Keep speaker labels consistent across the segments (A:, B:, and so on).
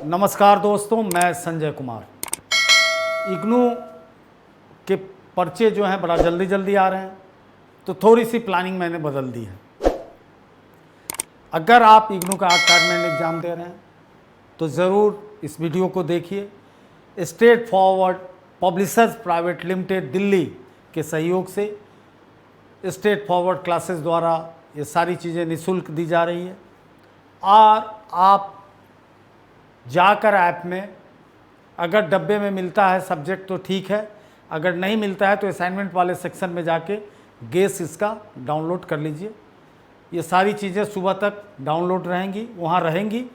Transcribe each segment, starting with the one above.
A: नमस्कार दोस्तों, मैं संजय कुमार। इग्नू के पर्चे जो हैं बड़ा जल्दी जल्दी आ रहे हैं, तो थोड़ी सी प्लानिंग मैंने बदल दी है। अगर आप इग्नू का आर्ट एग्ज़ाम दे रहे हैं तो ज़रूर इस वीडियो को देखिए। Straight forward publishers private limited Delhi के सहयोग से स्ट्रेट फॉरवर्ड क्लासेस द्वारा ये सारी चीज़ें निःशुल्क दी जा रही है। और आप जाकर ऐप में, अगर डब्बे में मिलता है सब्जेक्ट तो ठीक है, अगर नहीं मिलता है तो असाइनमेंट वाले सेक्शन में जाके गेस इसका डाउनलोड कर लीजिए। ये सारी चीज़ें सुबह तक डाउनलोड रहेंगी, वहाँ रहेंगी।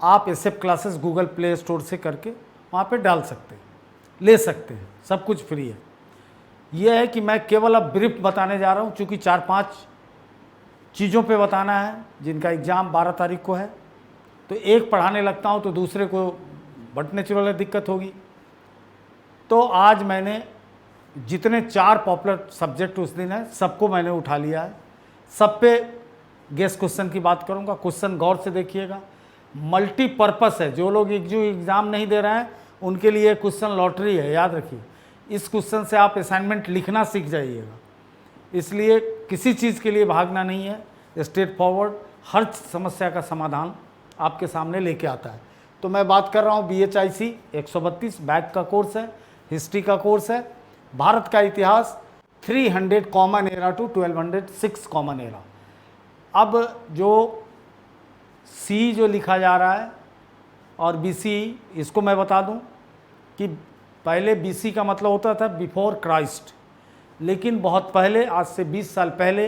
A: आप SF classes Google play store से करके वहाँ पे डाल सकते हैं, ले सकते हैं, सब कुछ फ्री है। ये है कि मैं केवल अब ब्रीफ बताने जा रहा हूँ, चूँकि 4-5 चीज़ों पे बताना है जिनका एग्ज़ाम 12 तारीख को है, तो एक पढ़ाने लगता हूँ तो दूसरे को बट नेचुरल दिक्कत होगी। तो आज मैंने जितने 4 पॉपुलर सब्जेक्ट उस दिन है सबको मैंने उठा लिया है। सब पे गेस क्वेश्चन की बात करूँगा। क्वेश्चन गौर से देखिएगा, मल्टीपर्पस है। जो लोग एग्ज़ाम नहीं दे रहे हैं उनके लिए क्वेश्चन लॉटरी है, याद रखिए। इस क्वेश्चन से आप असाइनमेंट लिखना सीख जाइएगा, इसलिए किसी चीज़ के लिए भागना नहीं है। स्ट्रेट फॉरवर्ड हर समस्या का समाधान आपके सामने लेके आता है। तो मैं बात कर रहा हूँ BHIC 132 बैक का कोर्स है, हिस्ट्री का कोर्स है, भारत का इतिहास 300 common era to 1206 common era. अब जो C जो लिखा जा रहा है और BC, इसको मैं बता दूं कि पहले BC का मतलब होता था बिफोर क्राइस्ट, लेकिन बहुत पहले, आज से 20 साल पहले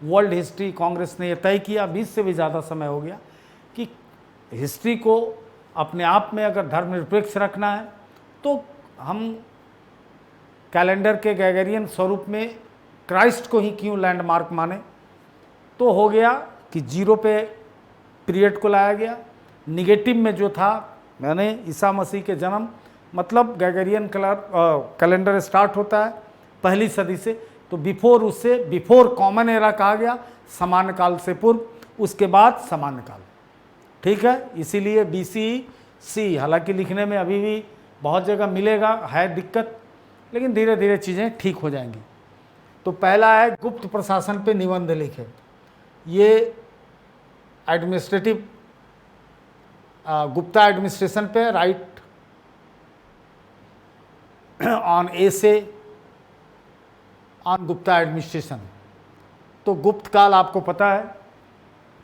A: वर्ल्ड हिस्ट्री कांग्रेस ने यह तय किया, 20 से भी ज़्यादा समय हो गया, कि हिस्ट्री को अपने आप में अगर धर्मनिरपेक्ष रखना है तो हम कैलेंडर के गैगरियन स्वरूप में क्राइस्ट को ही क्यों लैंडमार्क माने। तो हो गया कि 0 पे पीरियड को लाया गया। निगेटिव में जो था, मैंने ईसा मसीह के जन्म, मतलब गैगरियन कैलेंडर स्टार्ट होता है पहली सदी से, तो बिफोर, उससे बिफोर कॉमन एरा कहा गया, सामान्य काल से पूर्व, उसके बाद सामान्य काल। ठीक है, इसीलिए BC हालांकि लिखने में अभी भी बहुत जगह मिलेगा, है दिक्कत, लेकिन धीरे धीरे चीज़ें ठीक हो जाएंगी। तो पहला है गुप्त प्रशासन पे निबंध लिखे। ये एडमिनिस्ट्रेटिव, गुप्ता एडमिनिस्ट्रेशन पे right on essay on Gupta administration. तो गुप्त काल आपको पता है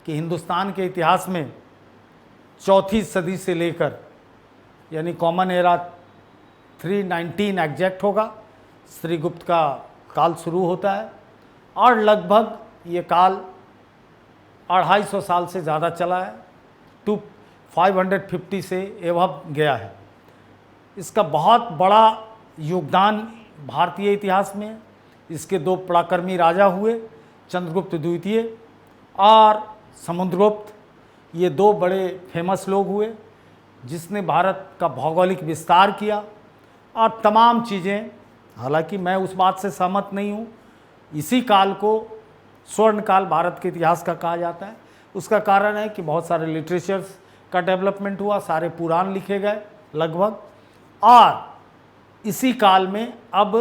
A: कि हिंदुस्तान के इतिहास में 4वीं सदी से लेकर, यानी कॉमन एरा 319 एग्जैक्ट होगा, श्रीगुप्त का काल शुरू होता है और लगभग ये काल 250 साल से ज़्यादा चला है, 550 से एवब गया है। इसका बहुत बड़ा योगदान भारतीय इतिहास में है। इसके 2 पराक्रमी राजा हुए, चंद्रगुप्त द्वितीय और समुद्रगुप्त। ये 2 बड़े फेमस लोग हुए जिसने भारत का भौगोलिक विस्तार किया और तमाम चीज़ें। हालांकि मैं उस बात से सहमत नहीं हूँ, इसी काल को स्वर्ण काल भारत के इतिहास का कहा जाता है। उसका कारण है कि बहुत सारे लिटरेचर्स का डेवलपमेंट हुआ, सारे पुराण लिखे गए लगभग, और इसी काल में अब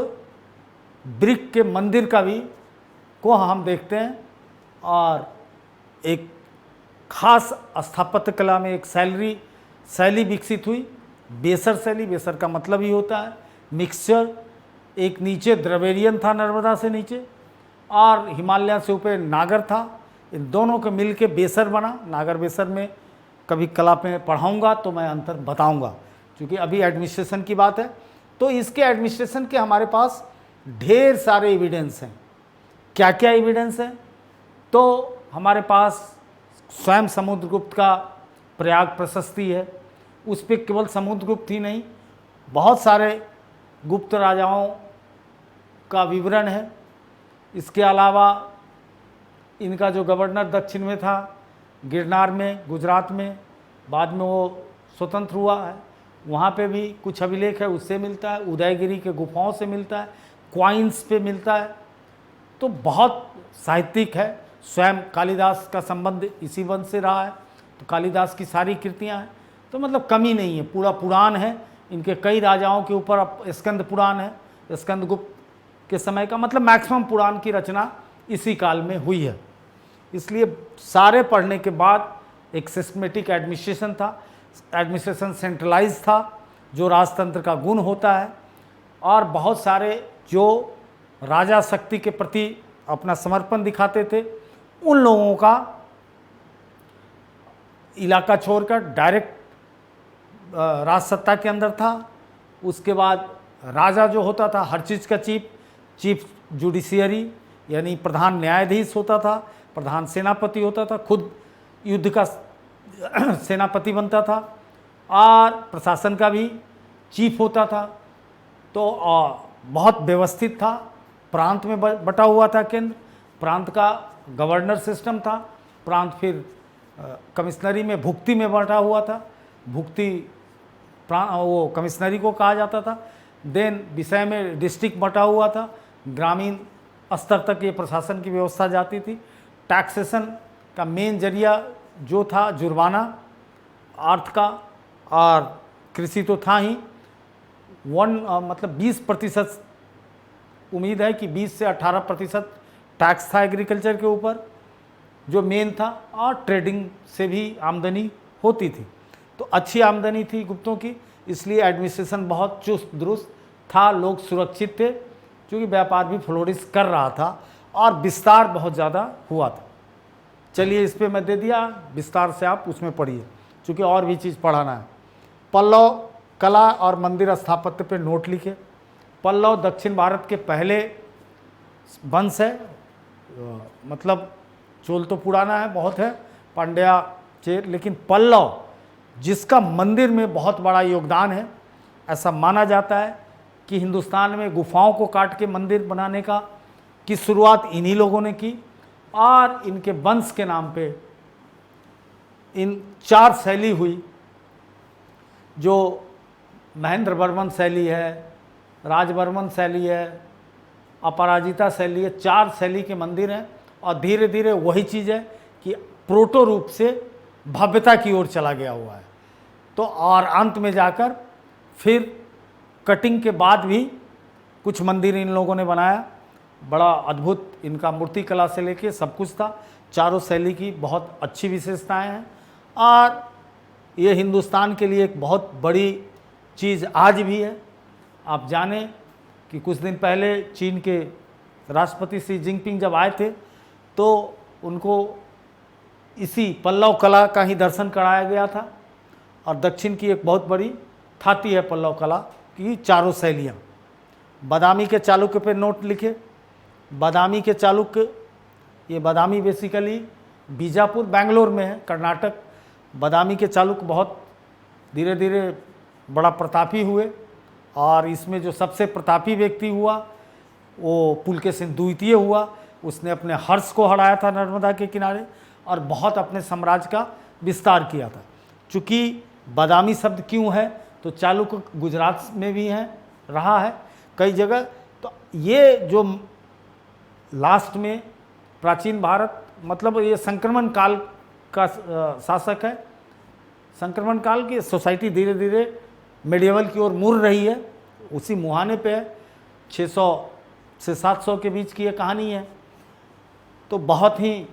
A: ब्रिक के मंदिर का भी को हम देखते हैं। और एक खास स्थापत्य कला में एक शैली विकसित हुई, बेसर शैली। बेसर का मतलब ही होता है मिक्सचर। एक नीचे द्रवेरियन था, नर्मदा से नीचे, और हिमालय से ऊपर नागर था। इन दोनों के मिल के बेसर बना। नागर बेसर में कभी कला पे पढ़ाऊँगा तो मैं अंतर बताऊँगा, क्योंकि अभी एडमिनिस्ट्रेशन की बात है। तो इसके एडमिनिस्ट्रेशन के हमारे पास ढेर सारे एविडेंस हैं। क्या क्या एविडेंस है? तो हमारे पास स्वयं समुद्रगुप्त का प्रयाग प्रशस्ति है, उस पर केवल समुद्रगुप्त ही नहीं, बहुत सारे गुप्त राजाओं का विवरण है। इसके अलावा इनका जो गवर्नर दक्षिण में था, गिरनार में, गुजरात में, बाद में वो स्वतंत्र हुआ है, वहाँ पे भी कुछ अभिलेख है, उससे मिलता है। उदयगिरी के गुफाओं से मिलता है, क्वाइंस पे मिलता है। तो बहुत साहित्यिक है। स्वयं कालिदास का संबंध इसी वंश से रहा है, तो कालिदास की सारी कृतियाँ हैं। तो मतलब कमी नहीं है, पूरा पुराण है। इनके कई राजाओं के ऊपर स्कंद पुराण है, स्कंदगुप्त के समय का, मतलब मैक्सिमम पुराण की रचना इसी काल में हुई है। इसलिए सारे पढ़ने के बाद एक सिस्टमेटिक एडमिनिस्ट्रेशन था, एडमिनिस्ट्रेशन सेंट्रलाइज था जो राजतंत्र का गुण होता है, और बहुत सारे जो राजा शक्ति के प्रति अपना समर्पण दिखाते थे उन लोगों का इलाका छोड़कर डायरेक्ट राजसत्ता के अंदर था। उसके बाद राजा जो होता था हर चीज़ का चीफ जुडिशियरी यानी प्रधान न्यायाधीश होता था, प्रधान सेनापति होता था, खुद युद्ध का सेनापति बनता था, और प्रशासन का भी चीफ होता था। तो बहुत व्यवस्थित था, प्रांत में बटा हुआ था केंद्र, प्रांत का गवर्नर सिस्टम था, प्रांत फिर कमिश्नरी में भुक्ति में बटा हुआ था, भुक्ति वो कमिश्नरी को कहा जाता था। देन विषय में डिस्ट्रिक्ट बटा हुआ था, ग्रामीण स्तर तक ये प्रशासन की व्यवस्था जाती थी। टैक्सेशन का मेन जरिया जो था जुर्माना, अर्थ का, और कृषि तो था ही। मतलब 20% उम्मीद है कि 20 से 18% टैक्स था एग्रीकल्चर के ऊपर जो मेन था, और ट्रेडिंग से भी आमदनी होती थी। तो अच्छी आमदनी थी गुप्तों की, इसलिए एडमिनिस्ट्रेशन बहुत चुस्त दुरुस्त था, लोग सुरक्षित थे क्योंकि व्यापार भी फ्लोरिश कर रहा था और विस्तार बहुत ज़्यादा हुआ था। चलिए इस पे मैं दे दिया, विस्तार से आप उसमें पढ़िए क्योंकि और भी चीज़ पढ़ाना है। पल्लव कला और मंदिर स्थापत्य पे नोट लिखे। पल्लव दक्षिण भारत के पहले वंश है, मतलब चोल तो पुराना है, बहुत है, पांड्या चेर, लेकिन पल्लव जिसका मंदिर में बहुत बड़ा योगदान है। ऐसा माना जाता है कि हिंदुस्तान में गुफाओं को काट के मंदिर बनाने की शुरुआत इन्हीं लोगों ने की, और इनके वंश के नाम पे इन 4 शैली हुई, जो महेंद्र वर्मन शैली है, राजवर्मन शैली है, अपराजिता शैली है। 4 शैली के मंदिर हैं, और धीरे धीरे वही चीज़ है कि प्रोटो रूप से भव्यता की ओर चला गया हुआ है। तो और अंत में जाकर फिर कटिंग के बाद भी कुछ मंदिर इन लोगों ने बनाया, बड़ा अद्भुत इनका मूर्ति कला से लेके सब कुछ था। चारों शैली की बहुत अच्छी विशेषताएं हैं, और ये हिंदुस्तान के लिए एक बहुत बड़ी चीज़ आज भी है। आप जाने कि कुछ दिन पहले चीन के राष्ट्रपति शी जिनपिंग जब आए थे तो उनको इसी पल्लव कला का ही दर्शन कराया गया था, और दक्षिण की एक बहुत बड़ी थाती है पल्लव कला की 4 शैलियाँ। बादामी के चालुक्य पे नोट लिखे। बादामी के चालुक्य, ये बादामी बेसिकली बीजापुर बेंगलोर में है, कर्नाटक। बादामी के चालुक्य बहुत धीरे धीरे बड़ा प्रतापी हुए, और इसमें जो सबसे प्रतापी व्यक्ति हुआ वो पुलकेशिन द्वितीय हुआ। उसने अपने हर्ष को हराया था नर्मदा के किनारे, और बहुत अपने साम्राज्य का विस्तार किया था। चूँकि बादामी शब्द क्यों है, तो चालुक्य गुजरात में भी है, रहा है कई जगह। तो ये जो लास्ट में प्राचीन भारत, मतलब ये संक्रमण काल का शासक है। संक्रमण काल की सोसाइटी धीरे धीरे मेडिएवल की ओर मुड़ रही है, उसी मुहाने पे है। 600 से 700 के बीच की ये कहानी है। तो बहुत ही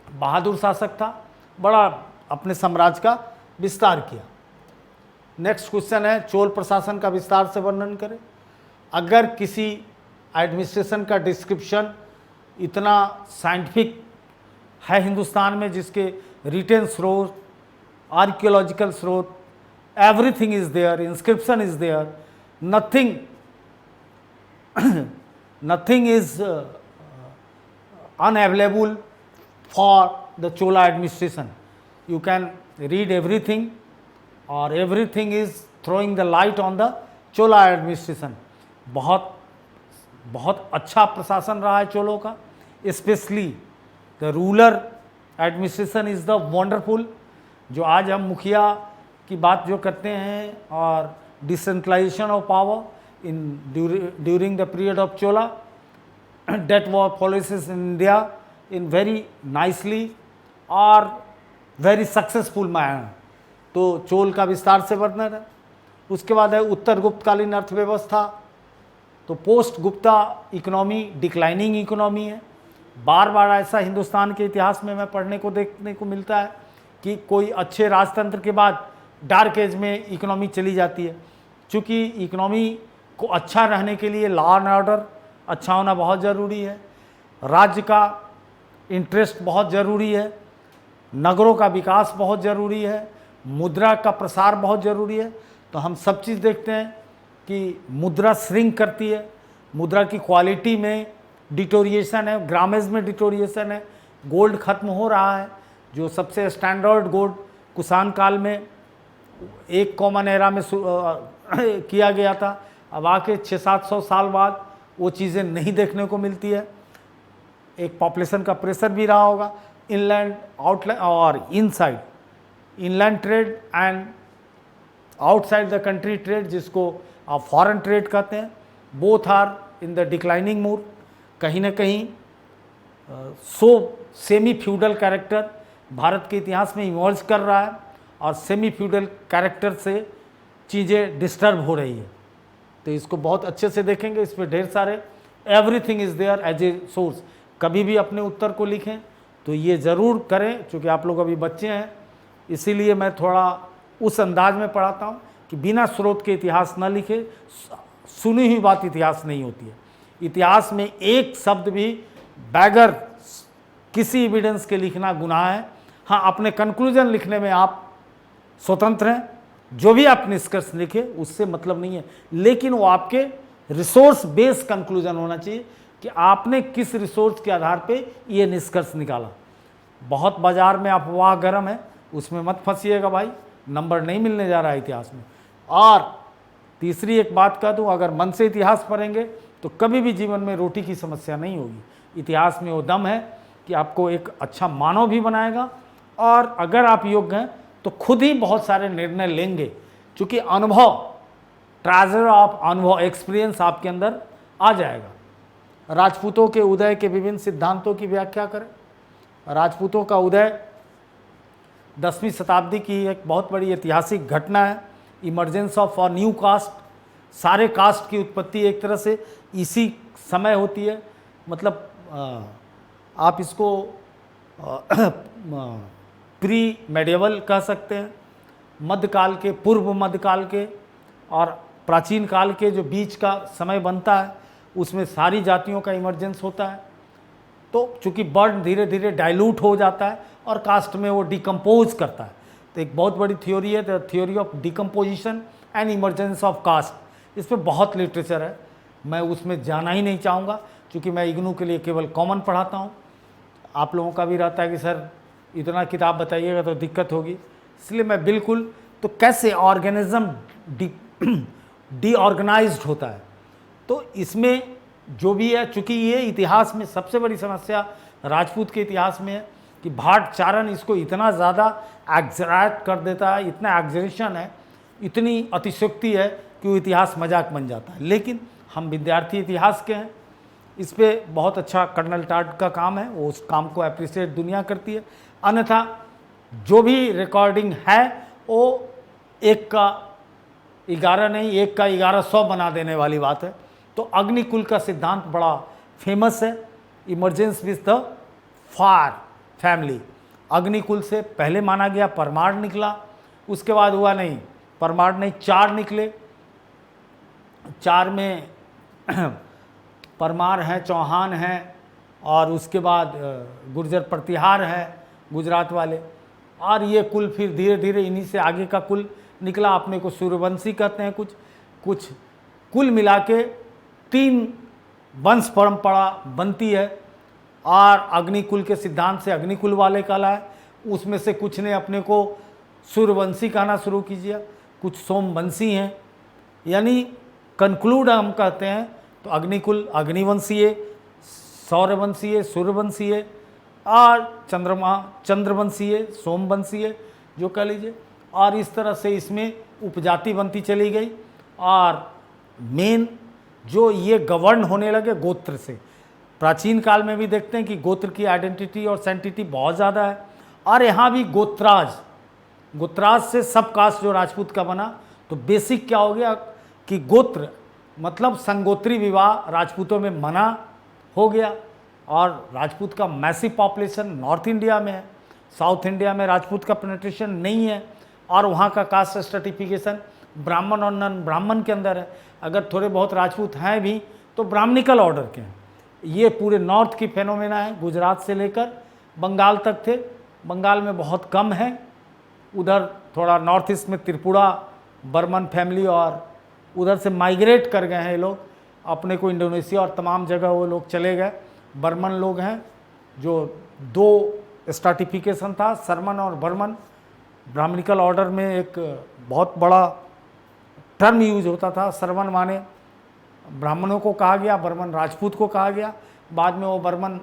A: बहादुर शासक था, बड़ा अपने साम्राज्य का विस्तार किया। नेक्स्ट क्वेश्चन है, चोल प्रशासन का विस्तार से वर्णन करें। अगर किसी एडमिनिस्ट्रेशन का डिस्क्रिप्शन इतना साइंटिफिक है हिंदुस्तान में, जिसके रिटेन स्रोत, आर्कियोलॉजिकल स्रोत, everything is there, inscription is there, nothing is unavailable for the Chola administration. You can read everything, or everything is throwing the light on the Chola administration. बहुत अच्छा प्रशासन रहा है चोलों का, specially the ruler administration is the wonderful. जो आज हम मुखिया की बात जो करते हैं, और decentralisation of power in during the period of Chola, that was policies in India in very nicely or very successful manner. तो चोल का विस्तार से वर्णन है। उसके बाद है उत्तर गुप्तकालीन अर्थव्यवस्था, तो post Gupta economy declining economy है। बार बार ऐसा हिंदुस्तान के इतिहास में मैं पढ़ने को देखने को मिलता है कि कोई अच्छे राजतंत्र के बाद डार्क एज में इकोनॉमी चली जाती है। चूँकि इकोनॉमी को अच्छा रहने के लिए लॉ एंड ऑर्डर अच्छा होना बहुत ज़रूरी है, राज्य का इंटरेस्ट बहुत ज़रूरी है, नगरों का विकास बहुत ज़रूरी है, मुद्रा का प्रसार बहुत ज़रूरी है। तो हम सब चीज़ देखते हैं कि मुद्रा श्रिंक करती है, मुद्रा की क्वालिटी में डिटोरिएशन है, ग्रामेज में डिटोरिएशन है, गोल्ड खत्म हो रहा है। जो सबसे स्टैंडर्ड गोल्ड कुषाण काल में एक कॉमन एरा में किया गया था, अब आके 600-700 साल बाद वो चीज़ें नहीं देखने को मिलती है। एक पॉपुलेशन का प्रेशर भी रहा होगा, इनलैंड आउटलैंड और inside inland trade and outside the country trade, जिसको आप फॉरेन ट्रेड कहते हैं, both are in the declining mood. कहीं ना कहीं सेमी फ्यूडल कैरेक्टर भारत के इतिहास में इमर्ज कर रहा है और सेमी फ्यूडल कैरेक्टर से चीज़ें डिस्टर्ब हो रही है। तो इसको बहुत अच्छे से देखेंगे, इस पर ढेर सारे everything is there as a source. कभी भी अपने उत्तर को लिखें तो ये ज़रूर करें, क्योंकि आप लोग अभी बच्चे हैं, इसीलिए मैं थोड़ा उस अंदाज में पढ़ाता हूँ कि बिना स्रोत के इतिहास न लिखे। सुनी हुई बात इतिहास नहीं होती है। इतिहास में एक शब्द भी बैगर किसी एविडेंस के लिखना गुनाह है। हाँ, अपने कंक्लूजन लिखने में आप स्वतंत्र हैं, जो भी आप निष्कर्ष लिखे उससे मतलब नहीं है, लेकिन वो आपके रिसोर्स बेस्ड कंक्लूजन होना चाहिए कि आपने किस रिसोर्स के आधार पे ये निष्कर्ष निकाला। बहुत बाजार में अफवाह गर्म है, उसमें मत फंसिएगा भाई, नंबर नहीं मिलने जा रहा है इतिहास में। और तीसरी एक बात कह दूँ, अगर मन से इतिहास पढ़ेंगे तो कभी भी जीवन में रोटी की समस्या नहीं होगी। इतिहास में वो दम है कि आपको एक अच्छा मानव भी बनाएगा, और अगर आप योग्य हैं तो खुद ही बहुत सारे निर्णय लेंगे, क्योंकि अनुभव, ट्रेजर ऑफ अनुभव, एक्सपीरियंस आपके अंदर आ जाएगा। राजपूतों के उदय के विभिन्न सिद्धांतों की व्याख्या करें। राजपूतों का उदय 10वीं शताब्दी की एक बहुत बड़ी ऐतिहासिक घटना है। Emergence of a new caste, सारे कास्ट की उत्पत्ति एक तरह से इसी समय होती है। मतलब आप इसको प्री मेडिवल कह सकते हैं, मध्यकाल के, पूर्व मध्यकाल के और प्राचीन काल के जो बीच का समय बनता है, उसमें सारी जातियों का इमरजेंस होता है। तो चूँकि बर्ड धीरे धीरे डाइल्यूट हो जाता है और कास्ट में वो डिकम्पोज करता है। तो एक बहुत बड़ी थ्योरी है, the theory of decomposition and emergence of caste. इस पर बहुत लिटरेचर है, मैं उसमें जाना ही नहीं चाहूँगा, क्योंकि मैं इग्नू के लिए केवल कॉमन पढ़ाता हूँ। आप लोगों का भी रहता है कि सर इतना किताब बताइएगा तो दिक्कत होगी, इसलिए मैं बिल्कुल, तो कैसे ऑर्गेनिज्म डीऑर्गेनाइज्ड होता है, तो इसमें जो भी है, चूँकि ये इतिहास में सबसे बड़ी समस्या राजपूत के इतिहास में है कि भाट चारण इसको इतना ज़्यादा एग्जैरेट कर देता है, इतना एग्जरेशन है, इतनी अतिशयोक्ति है कि वो इतिहास मजाक बन जाता है। लेकिन हम विद्यार्थी इतिहास के हैं, इस पर बहुत अच्छा कर्नल टार्ट का काम है, वो उस काम को अप्रिशिएट दुनिया करती है। अन्यथा जो भी रिकॉर्डिंग है वो 1 का 11 नहीं, 1 का 1100 बना देने वाली बात है। तो अग्निकुल का सिद्धांत बड़ा फेमस है, emergence with the fire family. Agnikul से पहले माना गया परमार निकला, उसके बाद हुआ नहीं, परमार नहीं, 4 निकले। 4 में परमार हैं, चौहान हैं, और उसके बाद गुर्जर प्रतिहार है गुजरात वाले, और ये कुल फिर धीरे धीरे इन्हीं से आगे का कुल निकला। अपने को सूर्यवंशी कहते हैं कुछ कुल मिला के 3 वंश परंपरा बनती है। और अग्निकुल के सिद्धांत से अग्निकुल वाले कहलाए, उसमें से कुछ ने अपने को सूर्यवंशी कहना शुरू कीजिए, कुछ सोमवंशी हैं। यानी कंक्लूड हम कहते हैं तो अग्निकुल अग्निवंशीय, सौरवंशीय सूर्यवंशीय, और चंद्रवंशीय सोमवंशीय जो कह लीजिए। और इस तरह से इसमें उपजाति बनती चली गई, और मेन जो ये गवर्न होने लगे गोत्र से। प्राचीन काल में भी देखते हैं कि गोत्र की आइडेंटिटी और सेंटिटी बहुत ज़्यादा है, और यहाँ भी गोत्राज गोत्राज से सब कास्ट जो राजपूत का बना, तो बेसिक क्या हो गया कि गोत्र मतलब संगोत्री विवाह राजपूतों में मना हो गया। और राजपूत का मैसिव पॉपुलेशन नॉर्थ इंडिया में है, साउथ इंडिया में राजपूत का पेनिट्रेशन नहीं है, और वहाँ का कास्ट स्ट्रटिफिकेशन ब्राह्मण और नन ब्राह्मण के अंदर है। अगर थोड़े बहुत राजपूत हैं भी तो ब्राह्मणिकल ऑर्डर के हैं। ये पूरे नॉर्थ की फेनोमेना है, गुजरात से लेकर बंगाल तक थे। बंगाल में बहुत कम है, उधर थोड़ा नॉर्थ ईस्ट में त्रिपुरा बर्मन फैमिली और उधर से माइग्रेट कर गए हैं ये लोग, अपने को इंडोनेशिया और तमाम जगह वो लोग चले गए। बर्मन लोग हैं, जो दो स्ट्राटिफिकेशन था, सरमन और बर्मन। ब्राह्मणिकल ऑर्डर में एक बहुत बड़ा टर्म यूज होता था, सरमन माने ब्राह्मणों को कहा गया, बर्मन राजपूत को कहा गया। बाद में वो बर्मन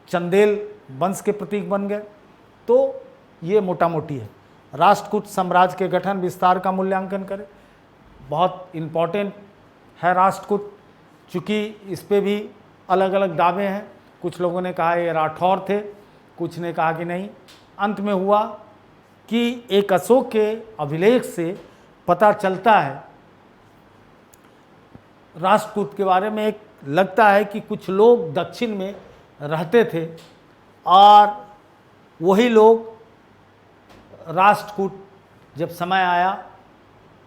A: चंदेल वंश के प्रतीक बन गए। तो ये मोटा मोटी है। राष्ट्रकूट साम्राज्य के गठन विस्तार का मूल्यांकन करें, बहुत इम्पॉर्टेंट है राष्ट्रकूट, चूँकि इस पर भी अलग अलग दावे हैं। कुछ लोगों ने कहा ये राठौर थे, कुछ ने कहा कि नहीं। अंत में हुआ कि एक अशोक के अभिलेख से पता चलता है राष्ट्रकूट के बारे में। एक लगता है कि कुछ लोग दक्षिण में रहते थे और वही लोग राष्ट्रकूट जब समय आया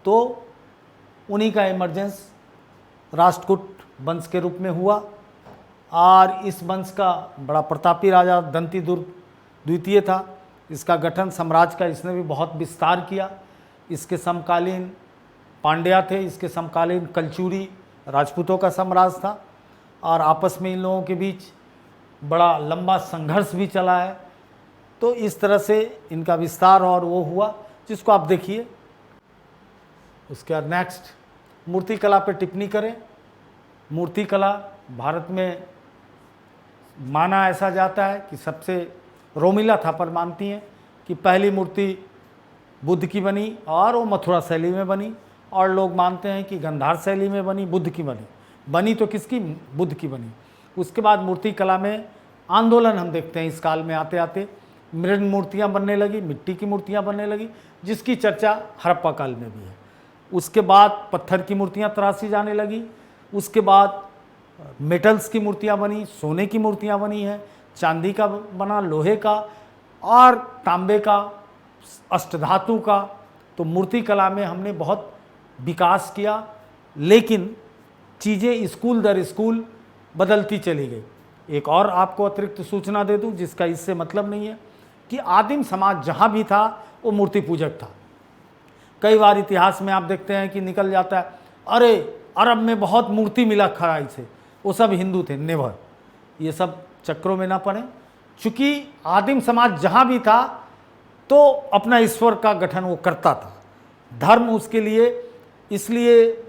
A: तो उन्हीं का इमरजेंस राष्ट्रकूट वंश के रूप में हुआ। और इस वंश का बड़ा प्रतापी राजा दंतीदुर्ग द्वितीय था। इसका गठन साम्राज्य का इसने भी बहुत विस्तार किया। इसके समकालीन पांड्या थे, इसके समकालीन कलचुरी राजपूतों का साम्राज्य था, और आपस में इन लोगों के बीच बड़ा लंबा संघर्ष भी चला है। तो इस तरह से इनका विस्तार और वो हुआ, जिसको आप देखिए। उसके बाद नेक्स्ट मूर्तिकला पे टिप्पणी करें। मूर्तिकला भारत में माना ऐसा जाता है कि सबसे रोमिला थापर मानती हैं कि पहली मूर्ति बुद्ध की बनी और वो मथुरा शैली में बनी, और लोग मानते हैं कि गंधार शैली में बनी, बुद्ध की बनी तो किसकी, बुद्ध की बनी। उसके बाद मूर्ति कला में आंदोलन हम देखते हैं इस काल में आते आते। मृण मूर्तियाँ बनने लगी, मिट्टी की मूर्तियाँ बनने लगी, जिसकी चर्चा हड़प्पा काल में भी है। उसके बाद पत्थर की मूर्तियाँ तराशी जाने लगी। उसके बाद मेटल्स की मूर्तियाँ बनी, सोने की मूर्तियाँ बनी हैं, चांदी का बना, लोहे का और तांबे का, अष्टधातु का। तो मूर्ति कला में हमने बहुत विकास किया, लेकिन चीज़ें स्कूल दर स्कूल बदलती चली गई। एक और आपको अतिरिक्त सूचना दे दूं जिसका इससे मतलब नहीं है, कि आदिम समाज जहाँ भी था वो मूर्ति पूजक था। कई बार इतिहास में आप देखते हैं कि निकल जाता है, अरे अरब में बहुत मूर्ति मिला खड़ाई से, वो सब हिंदू थे। नेवर, ये सब चक्रों में ना पड़े। चूँकि आदिम समाज जहाँ भी था तो अपना ईश्वर का गठन वो करता था। धर्म उसके लिए इसलिए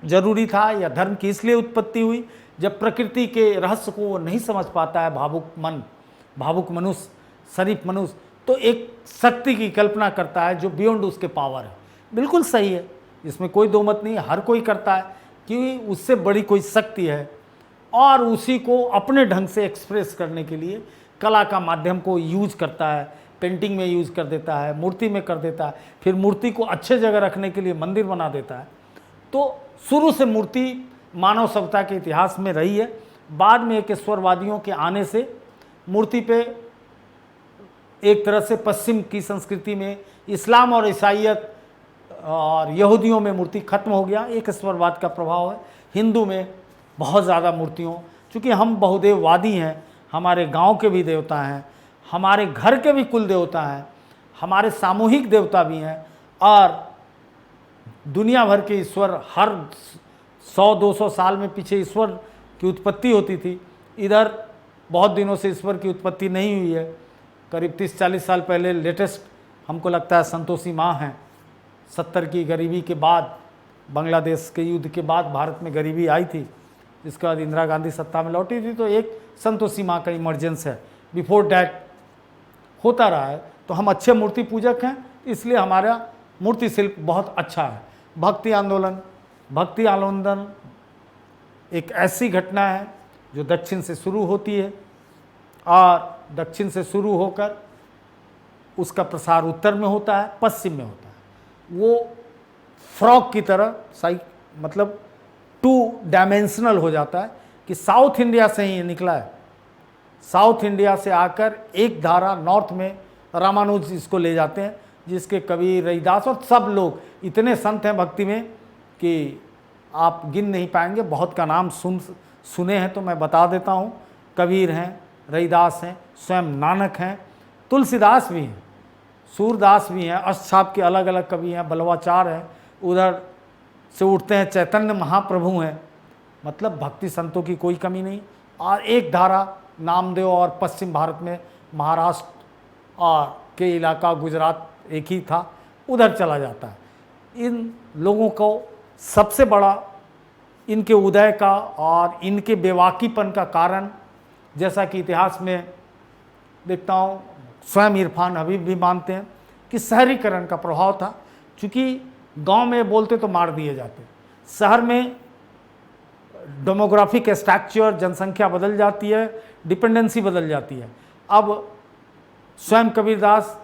A: जरूरी था, या धर्म की इसलिए उत्पत्ति हुई, जब प्रकृति के रहस्य को वो नहीं समझ पाता है भावुक मनुष्य, शरीफ मनुष्य, तो एक शक्ति की कल्पना करता है जो बियॉन्ड उसके पावर है। बिल्कुल सही है, इसमें कोई दो मत नहीं, हर कोई करता है कि उससे बड़ी कोई शक्ति है, और उसी को अपने ढंग से एक्सप्रेस करने के लिए कला का माध्यम को यूज करता है। पेंटिंग में यूज कर देता है, मूर्ति में कर देता है, फिर मूर्ति को अच्छे जगह रखने के लिए मंदिर बना देता है। तो शुरू से मूर्ति मानव सभ्यता के इतिहास में रही है। बाद में एक ईश्वरवादियों के आने से मूर्ति पे एक तरह से पश्चिम की संस्कृति में इस्लाम और ईसाइयत और यहूदियों में मूर्ति खत्म हो गया। एक ईश्वरवाद का प्रभाव है। हिंदू में बहुत ज़्यादा मूर्तियों, चूँकि हम बहुदेववादी हैं, हमारे गांव के भी देवता हैं, हमारे घर के भी कुल देवता हैं, हमारे सामूहिक देवता भी हैं, और दुनिया भर के ईश्वर हर 100-200 साल में पीछे ईश्वर की उत्पत्ति होती थी। इधर बहुत दिनों से ईश्वर की उत्पत्ति नहीं हुई है। करीब 30-40 साल पहले लेटेस्ट हमको लगता है संतोषी माँ हैं। 70 की गरीबी के बाद, बांग्लादेश के युद्ध के बाद भारत में गरीबी आई थी, जिसके बाद इंदिरा गांधी सत्ता में लौटी थी, तो एक संतोषी माँ का इमरजेंस है। बिफोर डैट होता रहा है। तो हम अच्छे मूर्ति पूजक हैं, इसलिए हमारा मूर्ति शिल्प बहुत अच्छा है। भक्ति आंदोलन एक ऐसी घटना है जो दक्षिण से शुरू होती है, और दक्षिण से शुरू होकर उसका प्रसार उत्तर में होता है, पश्चिम में होता है। वो फ्रॉक की तरह मतलब 2 डायमेंशनल हो जाता है कि साउथ इंडिया से ही निकला है, साउथ इंडिया से आकर एक धारा नॉर्थ में रामानुज इसको ले जाते हैं, जिसके कबीर, रविदास और सब लोग इतने संत हैं भक्ति में कि आप गिन नहीं पाएंगे। बहुत का नाम सुने हैं तो मैं बता देता हूँ। कबीर हैं, रविदास हैं, स्वयं नानक हैं, तुलसीदास भी हैं, सूरदास भी हैं, अष्टछाप के अलग अलग कवि हैं, बलवाचार हैं, उधर से उठते हैं चैतन्य महाप्रभु हैं। मतलब भक्ति संतों की कोई कमी नहीं। और एक धारा नामदेव और पश्चिम भारत में महाराष्ट्र और के इलाका गुजरात एक ही था, उधर चला जाता है। इन लोगों को सबसे बड़ा इनके उदय का और इनके बेवाकीपन का कारण, जैसा कि इतिहास में देखता हूँ, स्वयं इरफान हबीब भी मानते हैं कि शहरीकरण का प्रभाव था। क्योंकि गांव में बोलते तो मार दिए जाते, शहर में डेमोग्राफिक स्ट्रक्चर, जनसंख्या बदल जाती है, डिपेंडेंसी बदल जाती है। अब स्वयं कबीरदास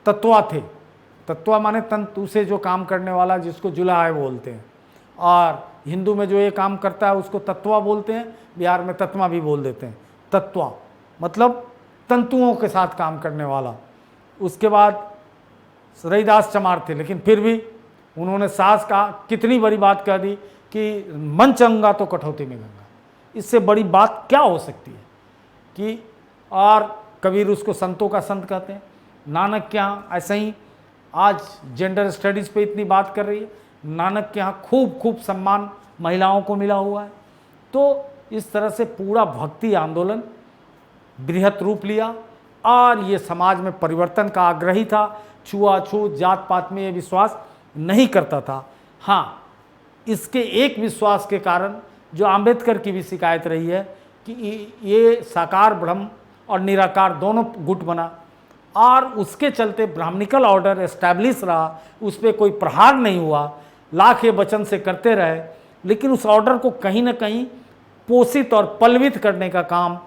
A: तत्वा थे, तत्वा माने तंतु से जो काम करने वाला, जिसको जुलाहा बोलते हैं, और हिंदू में जो ये काम करता है उसको तत्वा बोलते हैं, बिहार में तत्मा भी बोल देते हैं। तत्वा मतलब तंतुओं के साथ काम करने वाला। उसके बाद रविदास चमार थे, लेकिन फिर भी उन्होंने सास का कितनी बड़ी बात कह दी कि मन चंगा तो कठौती में गंगा। इससे बड़ी बात क्या हो सकती है कि, और कबीर उसको संतों का संत कहते हैं। नानक के यहाँ ऐसे ही, आज जेंडर स्टडीज़ पे इतनी बात कर रही है, नानक के यहाँ खूब सम्मान महिलाओं को मिला हुआ है। तो इस तरह से पूरा भक्ति आंदोलन बृहत रूप लिया और ये समाज में परिवर्तन का आग्रही था। छुआछूत, जात पात में ये विश्वास नहीं करता था। हाँ, इसके एक विश्वास के कारण जो आम्बेडकर की भी शिकायत रही है कि ये साकार ब्रह्म और निराकार दोनों गुट बना, और उसके चलते ब्राह्मणिकल ऑर्डर एस्टैब्लिश रहा, उस पर कोई प्रहार नहीं हुआ, लाख ये वचन से करते रहे, लेकिन उस ऑर्डर को कहीं ना कहीं पोषित और पल्वित करने का काम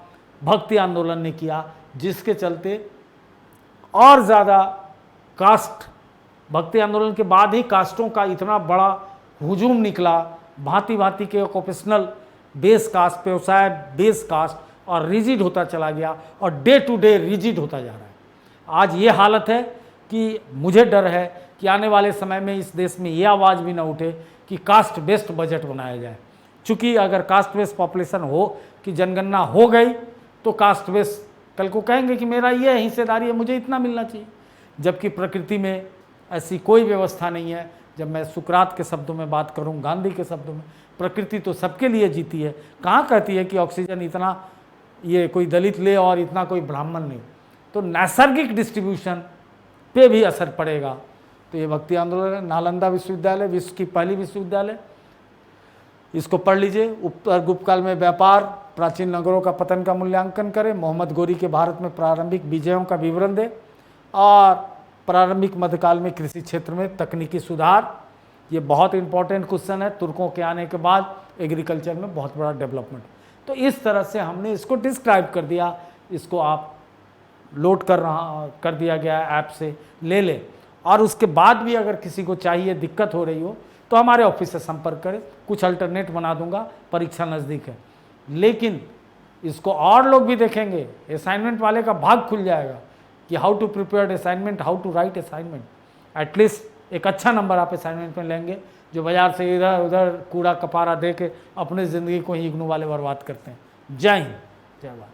A: भक्ति आंदोलन ने किया, जिसके चलते और ज़्यादा कास्ट, भक्ति आंदोलन के बाद ही कास्टों का इतना बड़ा हुजूम निकला। भांति भांति के ऑक्यूपेशनल बेस कास्ट, व्यवसाय बेस कास्ट, और रिजिड होता चला गया और डे टू डे रिजिड होता जा रहा है। आज ये हालत है कि मुझे डर है कि आने वाले समय में इस देश में ये आवाज़ भी ना उठे कि कास्ट बेस्ड बजट बनाया जाए। चूँकि अगर कास्ट बेस्ड पॉपुलेशन हो कि जनगणना हो गई तो कास्ट बेस्ड कल को कहेंगे कि मेरा ये हिस्सेदारी है, मुझे इतना मिलना चाहिए, जबकि प्रकृति में ऐसी कोई व्यवस्था नहीं है। जब मैं सुकरात के शब्दों में बात करूं, गांधी के शब्दों में, प्रकृति तो सबके लिए जीती है। कहाँ कहती है कि ऑक्सीजन इतना ये कोई दलित ले और इतना कोई ब्राह्मण नहीं। तो नैसर्गिक डिस्ट्रीब्यूशन पे भी असर पड़ेगा। तो ये भक्ति आंदोलन है। नालंदा विश्वविद्यालय, विश्व की पहली विश्वविद्यालय, इसको पढ़ लीजिए। उत्तर गुप्तकाल में व्यापार, प्राचीन नगरों का पतन का मूल्यांकन करें, मोहम्मद गोरी के भारत में प्रारंभिक विजयों का विवरण दें, और प्रारंभिक मध्यकाल में कृषि क्षेत्र में तकनीकी सुधार। ये बहुत इंपॉर्टेंट क्वेश्चन है। तुर्कों के आने के बाद एग्रीकल्चर में बहुत बड़ा डेवलपमेंट। तो इस तरह से हमने इसको डिस्क्राइब कर दिया। इसको आप लोड कर दिया गया है, ऐप से ले लें। और उसके बाद भी अगर किसी को चाहिए, दिक्कत हो रही हो, तो हमारे ऑफिस से संपर्क करें। कुछ अल्टरनेट बना दूंगा, परीक्षा नज़दीक है। लेकिन इसको और लोग भी देखेंगे, असाइनमेंट वाले का भाग खुल जाएगा कि how to prepare assignment, how to write assignment. At least एक अच्छा नंबर आप असाइनमेंट में लेंगे, जो बाजार से इधर उधर कूड़ा कपारा दे के अपने ज़िंदगी को ही इग्नू वाले बर्बाद करते हैं। जय हिंद, जय भारत।